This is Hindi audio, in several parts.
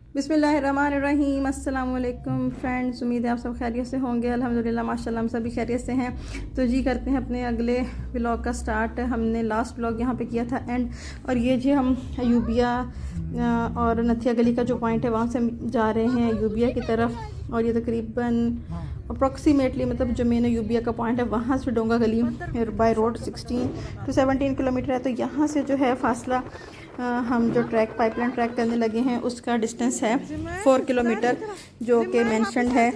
बिस्मिल्लाहिर्रहमानिर्रहीम। अस्सलाम वालेकुम फ्रेंड्स, उम्मीद है आप सब खैरियत से होंगे। अल्हम्दुलिल्लाह माशाल्लाह हम सभी खैरियत से हैं। तो जी करते हैं अपने अगले व्लॉग का स्टार्ट। हमने लास्ट व्लॉग यहाँ पे किया था एंड, और ये जी हम अयूबिया और नथिया गली का जो पॉइंट है वहाँ से जा रहे हैं अयूबिया की तरफ। और ये तकरीबन अप्रॉक्सीमेटली मतलब जो मेन अयूबिया का पॉइंट है वहाँ से डोंगा गली बाय रोड 16 to 17 किलोमीटर है। तो यहाँ से जो है फासला हम जो ट्रैक पाइपलाइन ट्रैक करने लगे हैं उसका डिस्टेंस है 4 किलोमीटर जो कि मेंशन्ड है।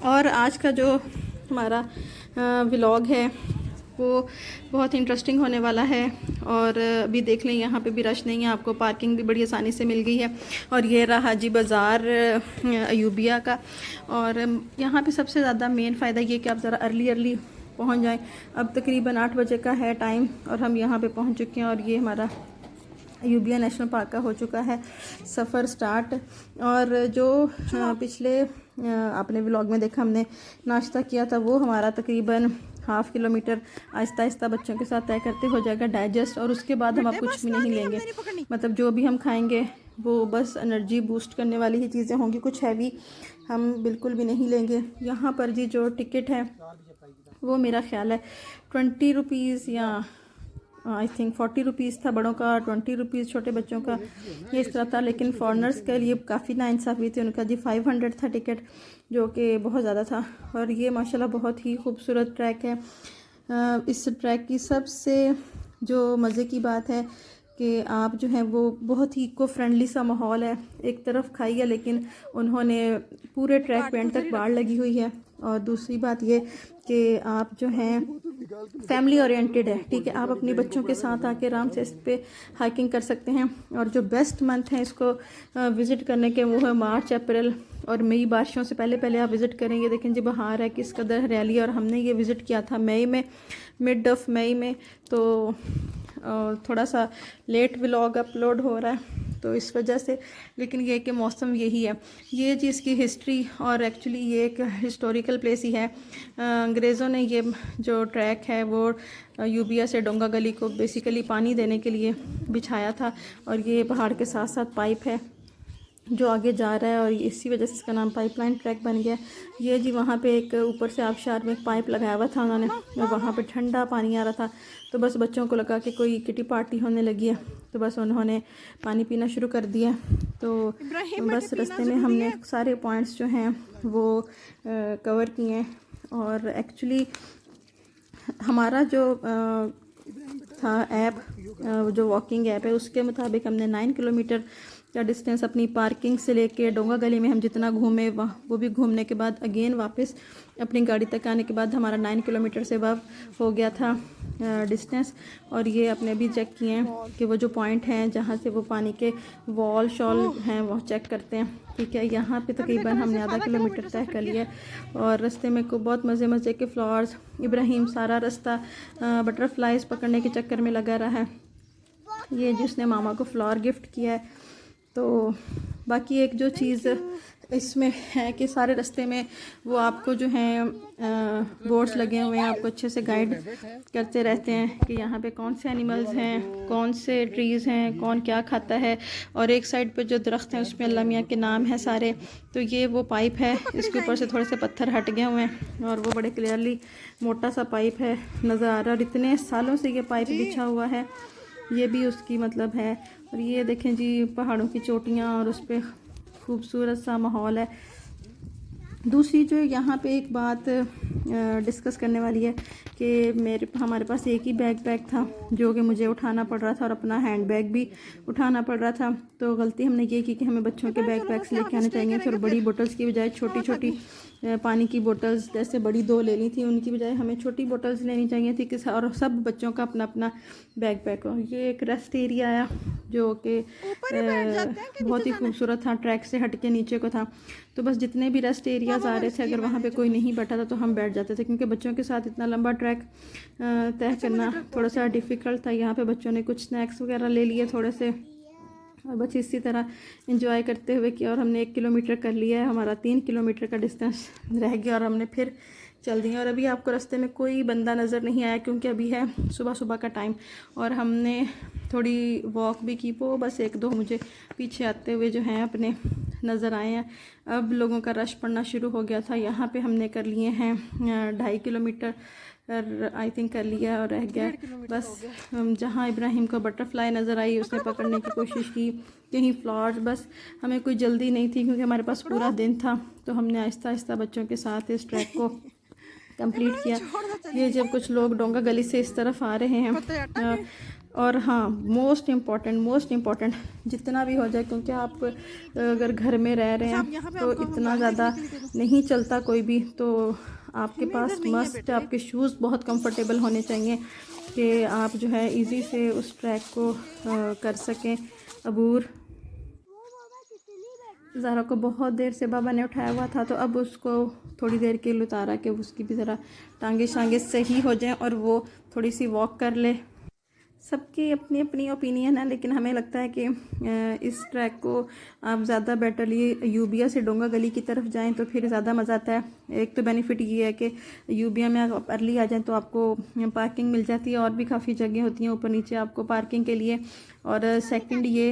और आज का जो हमारा व्लॉग है वो बहुत इंटरेस्टिंग होने वाला है। और अभी देख लें यहाँ पे भी रश नहीं है, आपको पार्किंग भी बड़ी आसानी से मिल गई है। और ये रहा हाजी बाज़ार अयूबिया का। और यहाँ पे सबसे ज़्यादा मेन फ़ायदा ये कि आप ज़रा अर्ली पहुँच जाएं। अब तकरीबन 8 बजे का है टाइम और हम यहाँ पे पहुँच चुके हैं। और ये हमारा अयूबिया नेशनल पार्क का हो चुका है सफ़र स्टार्ट। और जो पिछले आपने व्लॉग में देखा हमने नाश्ता किया था वो हमारा तकरीबन हाफ़ किलोमीटर आहिस्ता आहिस्ता बच्चों के साथ तय करते हो जाएगा डाइजेस्ट। और उसके बाद हम आप कुछ भी नहीं लेंगे, मतलब जो भी हम खाएंगे वो बस एनर्जी बूस्ट करने वाली ही चीज़ें होंगी, कुछ हैवी हम बिल्कुल भी नहीं लेंगे। यहाँ पर जी जो टिकट है वो मेरा ख्याल है 20 रुपीज़ या आई थिंक 40 रुपीज़ था बड़ों का, 20 रुपीज़ छोटे बच्चों का, ये इस तरह था। लेकिन फॉरनर्स के लिए काफ़ी नाइंसाफ़ी थी, उनका जी 500 था टिकट जो कि बहुत ज़्यादा था। और ये माशाल्लाह बहुत ही खूबसूरत ट्रैक है। इस ट्रैक की सबसे जो मज़े की बात है कि आप जो है वो बहुत ही इको फ्रेंडली सा माहौल है। एक तरफ खाई है लेकिन उन्होंने पूरे ट्रैक पे एंड तक बाड़ लगी हुई है। और दूसरी बात ये कि आप जो हैं फैमिली ओरिएंटेड है, ठीक है, आप अपने बच्चों के साथ आके आराम से इस पे हाइकिंग कर सकते हैं। और जो बेस्ट मंथ है इसको विज़िट करने के वो है मार्च, अप्रैल और मई। बारिशों से पहले पहले आप विज़िट करेंगे, देखें जी बाहर है किस कदर हरियाली है। और हमने ये विज़िट किया था मई में, मिड ऑफ मई में, तो थोड़ा सा लेट व्लॉग अपलोड हो रहा है तो इस वजह से। लेकिन ये कि मौसम यही है, ये चीज़ की हिस्ट्री। और एक्चुअली ये एक हिस्टोरिकल प्लेस ही है। अंग्रेज़ों ने ये जो ट्रैक है वो यूबिया से डोंगा गली को बेसिकली पानी देने के लिए बिछाया था। और ये पहाड़ के साथ साथ पाइप है जो आगे जा रहा है और इसी वजह से इसका नाम पाइपलाइन ट्रैक बन गया। ये जी वहाँ पे एक ऊपर से आबशार में एक पाइप लगाया हुआ था उन्होंने, और वहाँ पे ठंडा पानी आ रहा था। तो बस बच्चों को लगा कि कोई किटी पार्टी होने लगी है तो बस उन्होंने पानी पीना शुरू कर दिया। तो बस रास्ते में हमने सारे पॉइंट्स जो हैं वो कवर किए हैं। और एक्चुअली हमारा जो था ऐप, जो वॉकिंग ऐप है उसके मुताबिक हमने 9 किलोमीटर का डिस्टेंस अपनी पार्किंग से लेके डोंगा गली में हम जितना घूमे वो भी घूमने के बाद अगेन वापस अपनी गाड़ी तक आने के बाद हमारा 9 किलोमीटर से अबव हो गया था डिस्टेंस। और ये अपने भी चेक किए हैं कि वो जो पॉइंट हैं जहाँ से वो पानी के वॉल शॉल हैं वो चेक करते हैं, ठीक है। यहाँ पे तकरीबन हमने आधा किलोमीटर तय कर लिया। और रास्ते में को बहुत मज़े के फ्लावर्स, इब्राहिम सारा रास्ता बटरफ्लाइज पकड़ने के चक्कर में लगा रहा है। ये जिसने मामा को फ्लावर गिफ्ट किया है। तो बाकी एक जो चीज़ इसमें है कि सारे रास्ते में वो आपको जो हैं बोर्ड्स लगे हुए हैं, आपको अच्छे से गाइड करते रहते हैं कि यहाँ पे कौन से एनिमल्स हैं, कौन से ट्रीज़ हैं, कौन क्या खाता है। और एक साइड पे जो दरख्त हैं उसमें अल्लाह मियाँ के नाम हैं सारे। तो ये वो पाइप है, इसके ऊपर से थोड़े से पत्थर हट गए हुए हैं और वो बड़े क्लियरली मोटा सा पाइप है नज़र आ रहा है। और इतने सालों से ये पाइप बिछा हुआ है, ये भी उसकी मतलब है। और ये देखें जी पहाड़ों की चोटियाँ और उस पर खूबसूरत सा माहौल है। दूसरी जो यहाँ पे एक बात डिस्कस करने वाली है कि हमारे पास एक ही बैग था जो कि मुझे उठाना पड़ रहा था और अपना हैंड बैग भी उठाना पड़ रहा था। तो गलती हमने ये की कि हमें बच्चों के बैग्स लेके आने चाहिए थे और बड़ी बोटल्स की बजाय छोटी छोटी पानी की बोटल्स जैसे बड़ी 2 लेनी थी, उनकी बजाय हमें छोटी बोटल्स लेनी चाहिए थी कि और सब बच्चों का अपना अपना बैग हो। ये एक रेस्ट एरिया आया जो कि बहुत ही खूबसूरत था, ट्रैक से हट के नीचे को था। तो बस जितने भी रेस्ट एरियाज़ आ रहे थे अगर वहाँ पे कोई नहीं बैठा था तो हम बैठ जाते थे, क्योंकि बच्चों के साथ इतना लंबा ट्रैक तय करना थोड़ा सा डिफ़िकल्ट था। यहाँ पे बच्चों ने कुछ स्नैक्स वगैरह ले लिए थोड़े से और बस इसी तरह एंजॉय करते हुए किया। और हमने 1 किलोमीटर कर लिया है, हमारा 3 किलोमीटर का डिस्टेंस रह गया और हमने फिर चल दिए। और अभी आपको रास्ते में कोई बंदा नज़र नहीं आया क्योंकि अभी है सुबह का टाइम। और हमने थोड़ी वॉक भी की, वो बस 1-2 मुझे पीछे आते हुए जो हैं अपने नज़र आए हैं। अब लोगों का रश पड़ना शुरू हो गया था। यहाँ पे हमने कर लिए हैं 2.5 किलोमीटर आई थिंक कर लिया और रह गया बस। जहाँ इब्राहिम को बटरफ्लाई नज़र आई उसने पकड़ने की कोशिश की, कहीं फ्लावर्स, बस हमें कोई जल्दी नहीं थी क्योंकि हमारे पास पूरा दिन था। तो हमने आहिस्ता आहिस्ता बच्चों के साथ इस ट्रैक को कंप्लीट किया। ये जब कुछ लोग डोंगा गली से इस तरफ आ रहे हैं और हाँ, मोस्ट इम्पॉर्टेंट जितना भी हो जाए, क्योंकि आप अगर घर में रह रहे हैं तो इतना ज़्यादा नहीं चलता कोई भी, तो आपके पास मस्ट आपके शूज़ बहुत कंफर्टेबल होने चाहिए कि आप जो है इजी से उस ट्रैक को कर सकें अबूर। ज़ारा को बहुत देर से बाबा ने उठाया हुआ था, तो अब उसको थोड़ी देर के लिए उतारा कि उसकी भी ज़रा टांगे शांगे सही हो जाएं और वो थोड़ी सी वॉक कर ले। सबकी अपनी अपनी ओपिनियन है, लेकिन हमें लगता है कि इस ट्रैक को आप ज़्यादा बेटरली यूबिया से डोंगा गली की तरफ जाएं तो फिर ज़्यादा मज़ा आता है। एक तो बेनिफिट ये है कि यूबिया में आप अर्ली आ जाएं तो आपको पार्किंग मिल जाती है, और भी काफ़ी जगह होती हैं ऊपर नीचे आपको पार्किंग के लिए। और सेकंड ये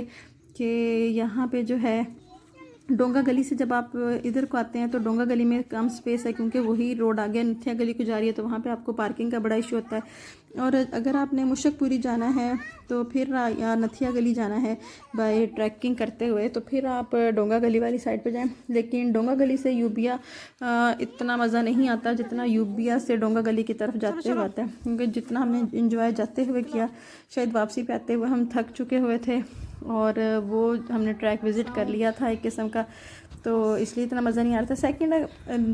कि यहाँ पे जो है डोंगा गली से जब आप इधर को आते हैं तो डोंगा गली में कम स्पेस है, क्योंकि वही रोड आगे नथिया गली को जा रही है, तो वहाँ पे आपको पार्किंग का बड़ा इशू होता है। और अगर आपने मुशकपुरी जाना है तो फिर या नथिया गली जाना है बाय ट्रैकिंग करते हुए, तो फिर आप डोंगा गली वाली साइड पे जाएं। लेकिन डोंगा गली से यूबिया इतना मज़ा नहीं आता जितना यूबिया से डोंगा गली की तरफ जाते हुए आता है, क्योंकि जितना हमने इंजॉय जाते हुए किया, शायद वापसी पे आते हुए हम थक चुके हुए थे और वो हमने ट्रैक विज़िट कर लिया था एक किस्म का, तो इसलिए इतना मज़ा नहीं आ रहा था। सेकंड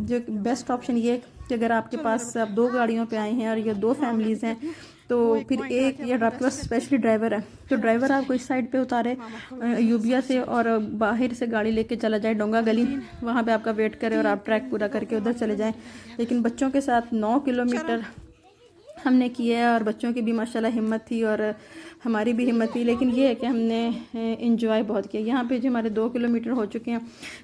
जो बेस्ट ऑप्शन ये कि अगर आपके पास आप 2 गाड़ियों पे आए हैं और ये 2 फैमिलीज़ हैं, तो फिर एक या आपके पास स्पेशली ड्राइवर है तो ड्राइवर आपको इस साइड पे उतारे यूबिया से और बाहर से गाड़ी लेके चला जाए डोंगा गली, वहाँ पे आपका वेट करे और आप ट्रैक पूरा करके उधर चले जाएं। लेकिन बच्चों के साथ 9 किलोमीटर हमने किया और बच्चों की भी माशाल्लाह हिम्मत थी और हमारी भी हिम्मत थी, लेकिन ये है कि हमने इंजॉय बहुत किया। यहाँ पे जो हमारे 2 किलोमीटर हो चुके हैं,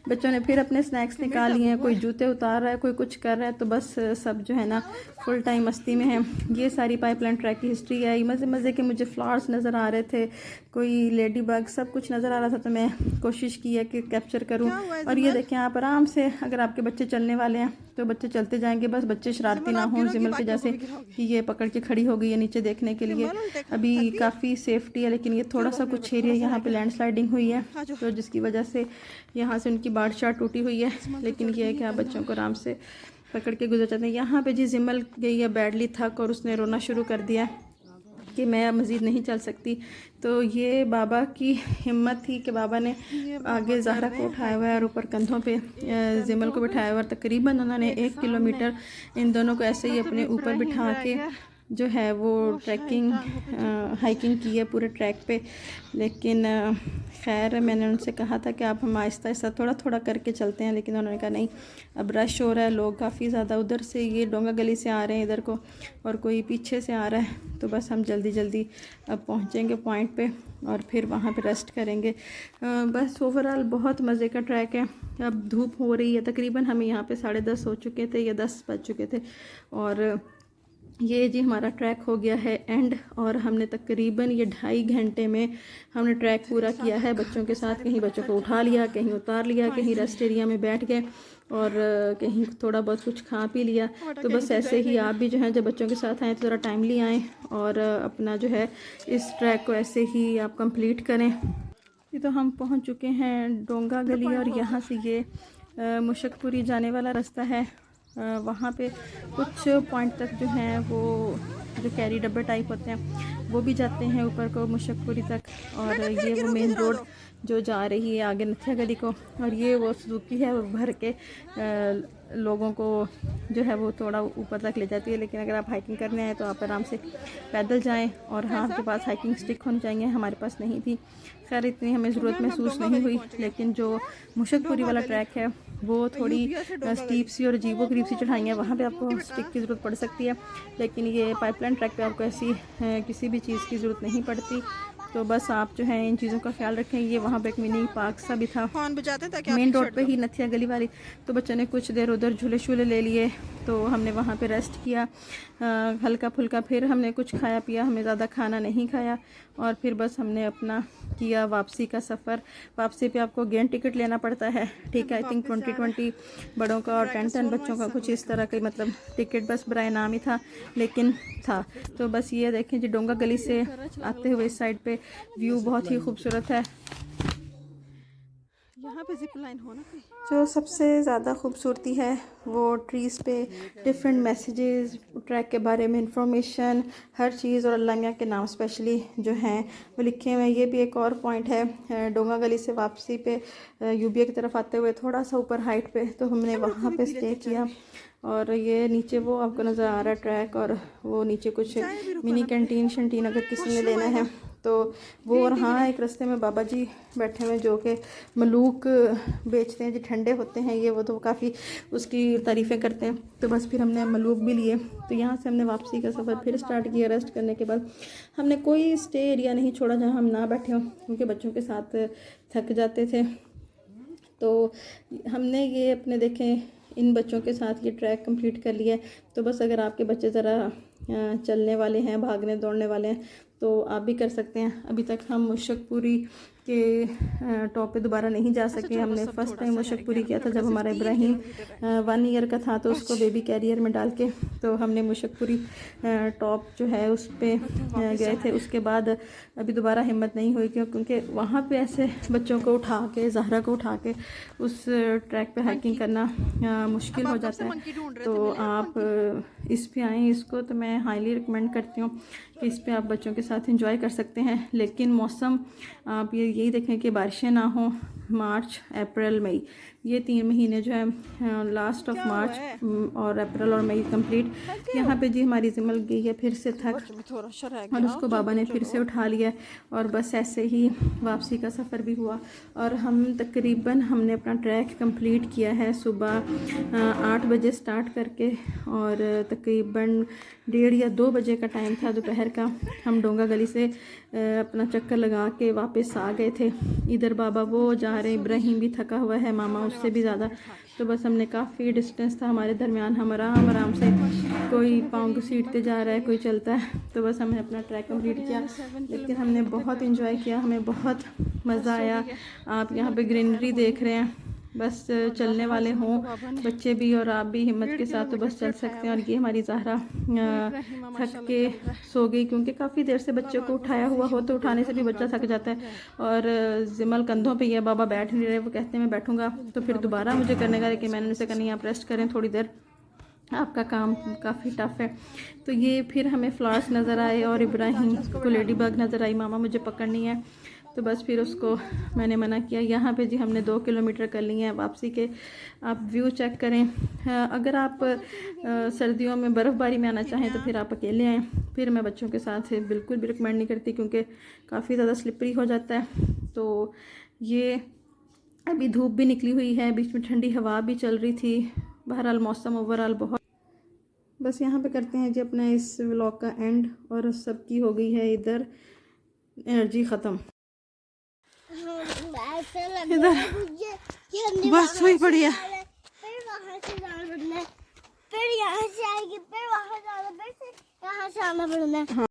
बच्चों ने फिर अपने स्नैक्स निकाल लिए हैं, कोई जूते उतार रहा है, कोई कुछ कर रहा है, तो बस सब जो है ना फुल टाइम मस्ती में है। ये सारी पाइपलाइन ट्रैक की हिस्ट्री है। मज़े मज़े के मुझे फ्लावर्स नज़र आ रहे थे, कोई लेडी बग, सब कुछ नज़र आ रहा था, तो मैं कोशिश की है कि कैप्चर करूँ। और ये देखें आप आराम से, अगर आपके बच्चे चलने वाले हैं तो बच्चे चलते जाएंगे, बस बच्चे शरारती ना हों जिमल के जैसे कि ये पकड़ के खड़ी हो गई है नीचे देखने के लिए। अभी काफ़ी सेफ्टी है, लेकिन ये थोड़ा सा कुछ एरिया यहाँ पे लैंडस्लाइडिंग हुई है, तो जिसकी वजह से यहाँ से उनकी बाट शाट टूटी हुई है। लेकिन ये है कि आप बच्चों को आराम से पकड़ के गुजर जाते हैं। यहाँ पे जी जिमल गई है बैडली थक और उसने रोना शुरू कर दिया कि मैं मज़ीद नहीं चल सकती। तो ये बाबा की हिम्मत थी कि बाबा ने आगे ज़हरा को उठाया हुआ है और ऊपर कंधों पे जिमल को बिठाया हुआ है। तकरीबन उन्होंने 1 किलोमीटर इन दोनों को ऐसे ही अपने ऊपर बिठा के जो है वो ट्रैकिंग हाइकिंग की है पूरे ट्रैक पे। लेकिन खैर मैंने उनसे कहा था कि आप हम आहिस्ता आहिस्ता थोड़ा थोड़ा करके चलते हैं, लेकिन उन्होंने कहा नहीं, अब रश हो रहा है, लोग काफ़ी ज़्यादा उधर से ये डोंगा गली से आ रहे हैं इधर को और कोई पीछे से आ रहा है, तो बस हम जल्दी जल्दी अब पहुँचेंगे पॉइंट पे और फिर वहाँ पे रेस्ट करेंगे। बस ओवरऑल बहुत मज़े का ट्रैक है। अब धूप हो रही है, तकरीबन हमें यहाँ पे 10:30 हो चुके थे या 10 बज चुके थे और ये जी हमारा ट्रैक हो गया है एंड। और हमने तकरीबन ये 2.5 घंटे में हमने ट्रैक पूरा किया है बच्चों के साथ। कहीं बच्चों को उठा लिया, कहीं उतार लिया, कहीं रेस्ट एरिया में बैठ गए और कहीं थोड़ा बहुत कुछ खा पी लिया। तो बस ऐसे ही आप भी जो है जब बच्चों के साथ आएँ तो ज़रा टाइमली आएँ और अपना जो है इस ट्रैक को ऐसे ही आप कंप्लीट करें। ये तो हम पहुंच चुके हैं डोंगा गली और यहाँ से ये मुशकपुरी जाने वाला रास्ता है। वहाँ पे कुछ पॉइंट तक जो हैं वो जो कैरी डब्बे टाइप होते हैं वो भी जाते हैं ऊपर को मुशकपुरी तक। और ये वो मेन रोड जो जा रही है आगे नथिया गली को, और ये वो सुजुकी है वो भर के लोगों को जो है वो थोड़ा ऊपर तक ले जाती है। लेकिन अगर आप हाइकिंग करने आए तो आप आराम से पैदल जाएं और हाँ आपके पास हाइकिंग स्टिक होनी चाहिए, हमारे पास नहीं थी। खैर इतनी हमें ज़रूरत महसूस नहीं हुई, लेकिन जो मुशकपुरी वाला ट्रैक है वो थोड़ी स्टीप सी और अजीबो गरीब सी चढ़ाई है, वहाँ पे आपको स्टिक की ज़रूरत पड़ सकती है। लेकिन ये पाइपलाइन ट्रैक पे आपको ऐसी किसी भी चीज़ की ज़रूरत नहीं पड़ती। तो बस आप जो है इन चीज़ों का ख्याल रखें। ये वहाँ पे एक मिनी पार्क सा भी था मेन रोड पे ही, नथिया गली वाली। तो बच्चों ने कुछ देर उधर झूले शूले ले लिए, तो हमने वहाँ पे रेस्ट किया हल्का फुल्का। फिर हमने कुछ खाया पिया, हमें ज़्यादा खाना नहीं खाया, और फिर बस हमने अपना किया वापसी का सफ़र। वापसी पे आपको गेन टिकट लेना पड़ता है, ठीक है। आई थिंक 20-20 बड़ों का और 10-10 बच्चों का, कुछ इस तरह का मतलब टिकट बस बराए नाम ही था, लेकिन था। तो बस ये देखें जी, डोंगा गली से आते हुए इस साइड पे व्यू बहुत ही खूबसूरत है। यहाँ पे जिप लाइन हो ना। जो सबसे ज़्यादा खूबसूरती है वो ट्रीज़ पे डिफरेंट मैसेजेस, ट्रैक के बारे में इंफॉर्मेशन, हर चीज़, और अल्लाह मियाँ के नाम स्पेशली जो हैं वो लिखे हुए हैं। ये भी एक और पॉइंट है डोंगा गली से वापसी पे यूबीए की तरफ आते हुए थोड़ा सा ऊपर हाइट पे, तो हमने वहाँ पे स्टे किया। और ये नीचे वो आपको नज़र आ रहा है ट्रैक, और वो नीचे कुछ मिनी कैंटीन शंटीन अगर किसी ने लेना है तो वो। और हाँ, एक रास्ते में बाबा जी बैठे हुए जो कि मलूक बेचते हैं, जो ठंडे होते हैं ये, वो तो काफ़ी उसकी तारीफ़ें करते हैं। तो बस फिर हमने मलूक भी लिए। तो यहाँ से हमने वापसी का सफ़र फिर स्टार्ट किया। रेस्ट करने के बाद हमने कोई स्टे एरिया नहीं छोड़ा जहाँ हम ना बैठे हों, क्योंकि बच्चों के साथ थक जाते थे। तो हमने ये अपने देखें इन बच्चों के साथ ये ट्रैक कंप्लीट कर लिया है। तो बस अगर आपके बच्चे ज़रा चलने वाले हैं, भागने दौड़ने वाले हैं, तो आप भी कर सकते हैं। अभी तक हम मुशकपुरी के टॉप पे दोबारा नहीं जा सके। हमने फ़र्स्ट टाइम मुशकपुरी किया था जब हमारा इब्राहिम 1 ईयर का था, तो उसको बेबी कैरियर में डाल के तो हमने मुशकपुरी टॉप जो है उस पर गए थे। उसके बाद अभी दोबारा हिम्मत नहीं हुई, क्योंकि वहाँ पे ऐसे बच्चों को उठा के, ज़हरा को उठा के उस ट्रैक पे हाइकिंग करना मुश्किल हो जाता है। तो आप इस पे आएँ, इसको तो मैं हाईली रिकमेंड करती हूँ कि इस पे आप बच्चों के साथ एंजॉय कर सकते हैं। लेकिन मौसम आप यही देखें कि बारिशें ना हो। मार्च, अप्रैल, मई, ये 3 महीने जो है, लास्ट ऑफ मार्च और अप्रैल और मई कंप्लीट। यहाँ पे जी हमारी जिमल गई है फिर से थक, और उसको बाबा ने फिर से उठा लिया, और बस ऐसे ही वापसी का सफ़र भी हुआ। और हम तकरीबन हमने अपना ट्रैक कंप्लीट किया है सुबह 8 बजे स्टार्ट करके, और तकरीबन 1:30 या 2 बजे का टाइम था दोपहर का। हम डोंगा गली से अपना चक्कर लगा के वापस आ गए थे। इधर बाबा वो जा रहे, इब्राहिम भी थका हुआ है, मामा उससे भी ज़्यादा। तो बस हमने काफ़ी डिस्टेंस था हमारे दरमियान, हम आराम आराम से, कोई पाँव घसीटते जा रहा है, कोई चलता है। तो बस हमने अपना ट्रैक कंप्लीट किया, लेकिन हमने बहुत इंजॉय किया, हमें बहुत मज़ा आया। आप यहाँ पे ग्रीनरी देख रहे हैं, बस चलने वाले हों बच्चे भी और आप भी हिम्मत के साथ तो बस चल सकते हैं। और ये हमारी ज़हरा थक के सो गई, क्योंकि काफ़ी देर से बच्चों को उठाया हुआ हो तो उठाने से भी बच्चा थक जाता है। और जिमल कंधों पे ये, बाबा बैठ नहीं रहे, वो कहते हैं मैं बैठूंगा, तो फिर दोबारा मुझे करने का, लेकिन मैंने उनसे कहा नहीं आप रेस्ट करें थोड़ी देर, आपका काम काफ़ी टफ है। तो ये फिर हमें फ्लावर्स नज़र आए और इब्राहिम को लेडी बग नज़र आई, मामा मुझे पकड़नी है। तो बस फिर उसको मैंने मना किया। यहाँ पे जी हमने 2 किलोमीटर कर लिए हैं वापसी के। आप व्यू चेक करें। अगर आप सर्दियों में बर्फ़बारी में आना चाहें तो फिर आप अकेले आएँ, फिर मैं बच्चों के साथ बिल्कुल भी रिकमेंड नहीं करती, क्योंकि काफ़ी ज़्यादा स्लिपरी हो जाता है। तो ये अभी धूप भी निकली हुई है, बीच में ठंडी हवा भी चल रही थी। बहरहाल मौसम ओवरऑल बहुत, बस यहाँ पे करते हैं जी अपना इस व्लॉग का एंड। और सबकी हो गई है इधर एनर्जी ख़त्म, इधर बस वही पड़ी है, फिर वहाँ से जाना पड़ना है, फिर यहाँ से आएगी, फिर वहाँ जाना, फिर यहाँ से आना पड़ना है।